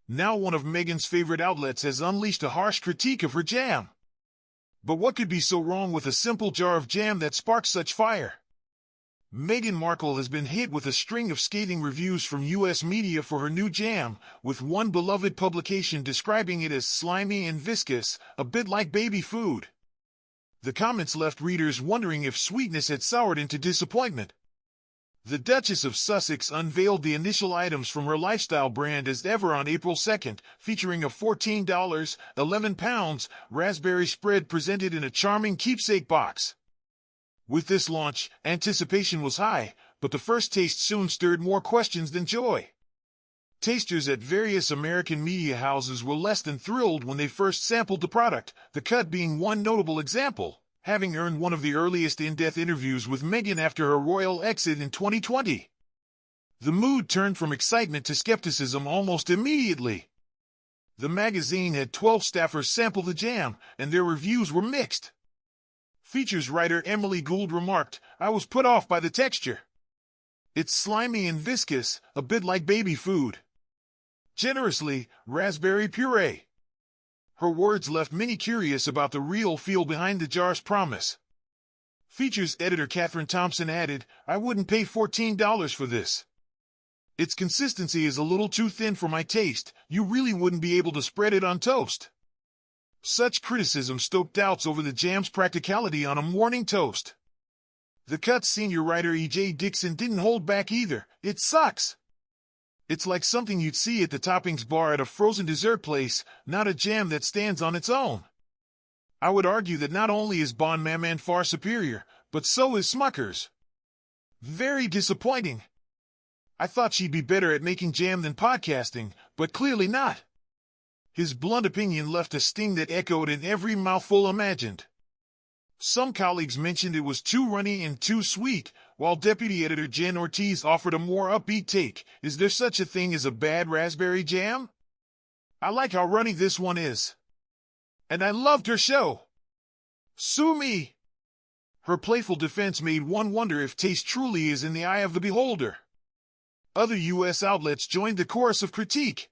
Now one of Meghan's favorite outlets has unleashed a harsh critique of her jam. But what could be so wrong with a simple jar of jam that sparks such fire? Meghan Markle has been hit with a string of scathing reviews from U.S. media for her new jam, with one beloved publication describing it as slimy and viscous, a bit like baby food. The comments left readers wondering if sweetness had soured into disappointment. The Duchess of Sussex unveiled the initial items from her lifestyle brand as ever on April 2nd, featuring a $14, 11 pounds, raspberry spread presented in a charming keepsake box. With this launch, anticipation was high, but the first taste soon stirred more questions than joy. Tasters at various American media houses were less than thrilled when they first sampled the product, the cut being one notable example, having earned one of the earliest in-depth interviews with Meghan after her royal exit in 2020. The mood turned from excitement to skepticism almost immediately. The magazine had 12 staffers sample the jam, and their reviews were mixed. Features writer Emily Gould remarked, "I was put off by the texture. It's slimy and viscous, a bit like baby food. Generously, raspberry puree." Her words left many curious about the real feel behind the jar's promise. Features editor Catherine Thompson added, "I wouldn't pay $14 for this. Its consistency is a little too thin for my taste. You really wouldn't be able to spread it on toast." Such criticism stoked doubts over the jam's practicality on a morning toast. The Cut's senior writer E.J. Dixon didn't hold back either. "It sucks. It's like something you'd see at the toppings bar at a frozen dessert place, not a jam that stands on its own. I would argue that not only is Bon Maman far superior, but so is Smucker's. Very disappointing. I thought she'd be better at making jam than podcasting, but clearly not." His blunt opinion left a sting that echoed in every mouthful imagined. Some colleagues mentioned it was too runny and too sweet, while Deputy Editor Jen Ortiz offered a more upbeat take. "Is there such a thing as a bad raspberry jam? I like how runny this one is. And I loved her show. Sue me." Her playful defense made one wonder if taste truly is in the eye of the beholder. Other U.S. outlets joined the chorus of critique.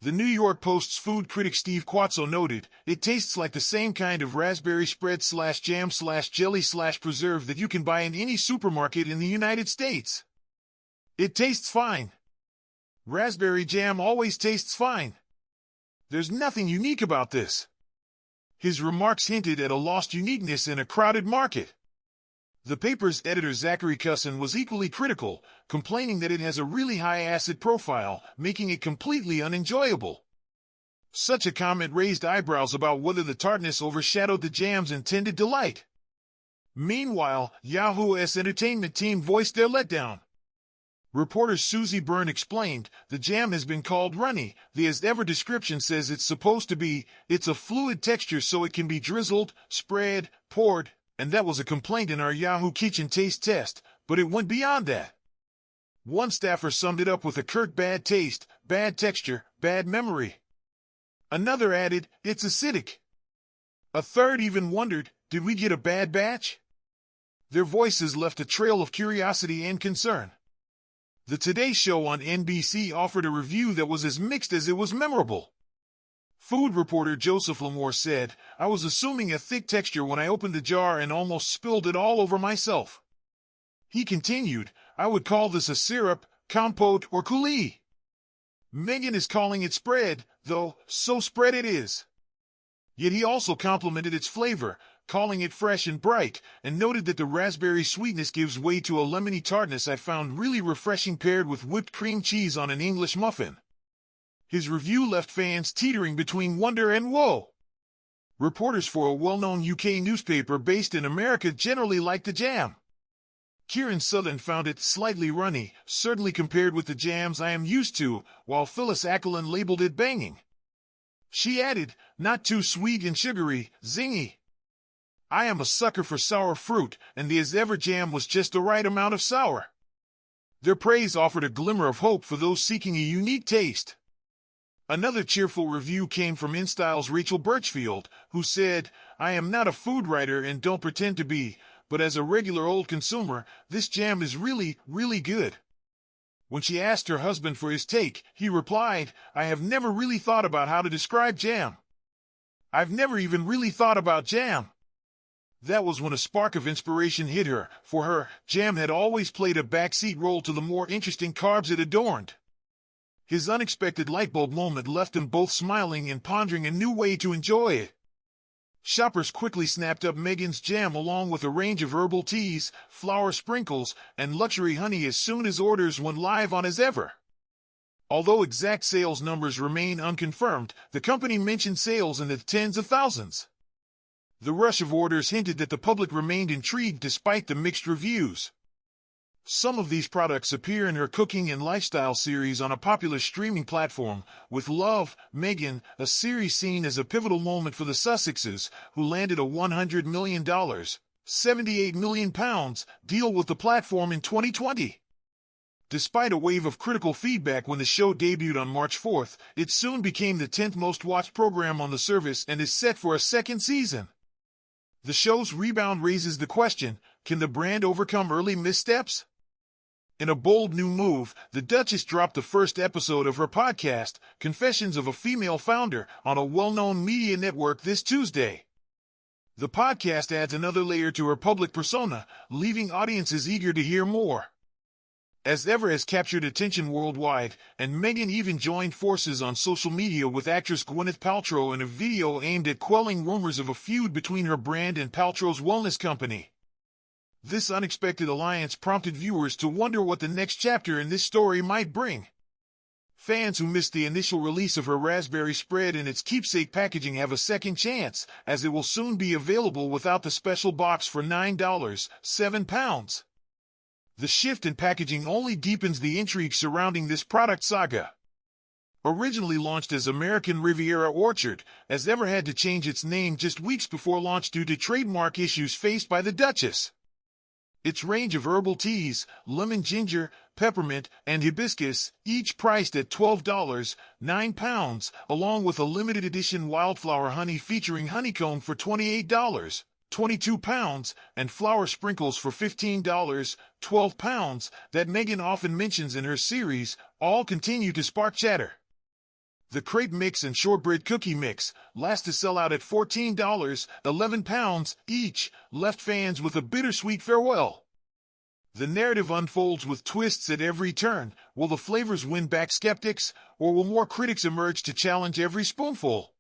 The New York Post's food critic Steve Quazzo noted, "It tastes like the same kind of raspberry spread / jam / jelly / preserve that you can buy in any supermarket in the United States. It tastes fine. Raspberry jam always tastes fine. There's nothing unique about this." His remarks hinted at a lost uniqueness in a crowded market. The paper's editor Zachary Cusson was equally critical, complaining that it has a really high acid profile, making it completely unenjoyable. Such a comment raised eyebrows about whether the tartness overshadowed the jam's intended delight. Meanwhile, Yahoo's entertainment team voiced their letdown. Reporter Susie Byrne explained, "The jam has been called runny. The as-ever description says it's supposed to be. It's a fluid texture so it can be drizzled, spread, poured, and that was a complaint in our Yahoo Kitchen taste test, but it went beyond that." One staffer summed it up with a curt bad taste, bad texture, bad memory. Another added, "It's acidic." A third even wondered, "Did we get a bad batch?" Their voices left a trail of curiosity and concern. The Today Show on NBC offered a review that was as mixed as it was memorable. Food reporter Joseph Lamore said, "I was assuming a thick texture when I opened the jar and almost spilled it all over myself." He continued, "I would call this a syrup, compote, or coulis." Meghan is calling it spread, though, so spread it is. Yet he also complimented its flavor, calling it fresh and bright, and noted that the raspberry sweetness gives way to a lemony tartness I found really refreshing paired with whipped cream cheese on an English muffin. His review left fans teetering between wonder and woe. Reporters for a well-known UK newspaper based in America generally liked the jam. Kieran Sutherland found it slightly runny, certainly compared with the jams I am used to, while Phyllis Acklin labeled it banging. She added, "Not too sweet and sugary, zingy. I am a sucker for sour fruit, and the as-ever jam was just the right amount of sour." Their praise offered a glimmer of hope for those seeking a unique taste. Another cheerful review came from InStyle's Rachel Birchfield, who said, "I am not a food writer and don't pretend to be, but as a regular old consumer, this jam is really, really good. When she asked her husband for his take, he replied, "I have never really thought about how to describe jam. I've never even really thought about jam." That was when a spark of inspiration hit her. For her, jam had always played a backseat role to the more interesting carbs it adorned. His unexpected lightbulb moment left them both smiling and pondering a new way to enjoy it. Shoppers quickly snapped up Meghan's jam along with a range of herbal teas, flour sprinkles, and luxury honey as soon as orders went live on as ever. Although exact sales numbers remain unconfirmed, the company mentioned sales in the tens of thousands. The rush of orders hinted that the public remained intrigued despite the mixed reviews. Some of these products appear in her cooking and lifestyle series on a popular streaming platform, with Love, Meghan, a series seen as a pivotal moment for the Sussexes, who landed a $100 million, £78 million deal with the platform in 2020. Despite a wave of critical feedback when the show debuted on March 4th, it soon became the 10th most watched program on the service and is set for a second season. The show's rebound raises the question, can the brand overcome early missteps? In a bold new move, the Duchess dropped the first episode of her podcast, Confessions of a Female Founder, on a well-known media network this Tuesday. The podcast adds another layer to her public persona, leaving audiences eager to hear more. As Ever has captured attention worldwide, and Meghan even joined forces on social media with actress Gwyneth Paltrow in a video aimed at quelling rumors of a feud between her brand and Paltrow's wellness company. This unexpected alliance prompted viewers to wonder what the next chapter in this story might bring. Fans who missed the initial release of her raspberry spread and its keepsake packaging have a second chance, as it will soon be available without the special box for $9, £7. The shift in packaging only deepens the intrigue surrounding this product saga. Originally launched as American Riviera Orchard, As Ever had to change its name just weeks before launch due to trademark issues faced by the Duchess. Its range of herbal teas, lemon ginger, peppermint, and hibiscus, each priced at $12, £9, along with a limited edition wildflower honey featuring honeycomb for $28, £22, and flower sprinkles for $15, £12, that Meghan often mentions in her series, all continue to spark chatter. The crepe mix and shortbread cookie mix, last to sell out at $14, £11 each, left fans with a bittersweet farewell. The narrative unfolds with twists at every turn. Will the flavors win back skeptics, or will more critics emerge to challenge every spoonful?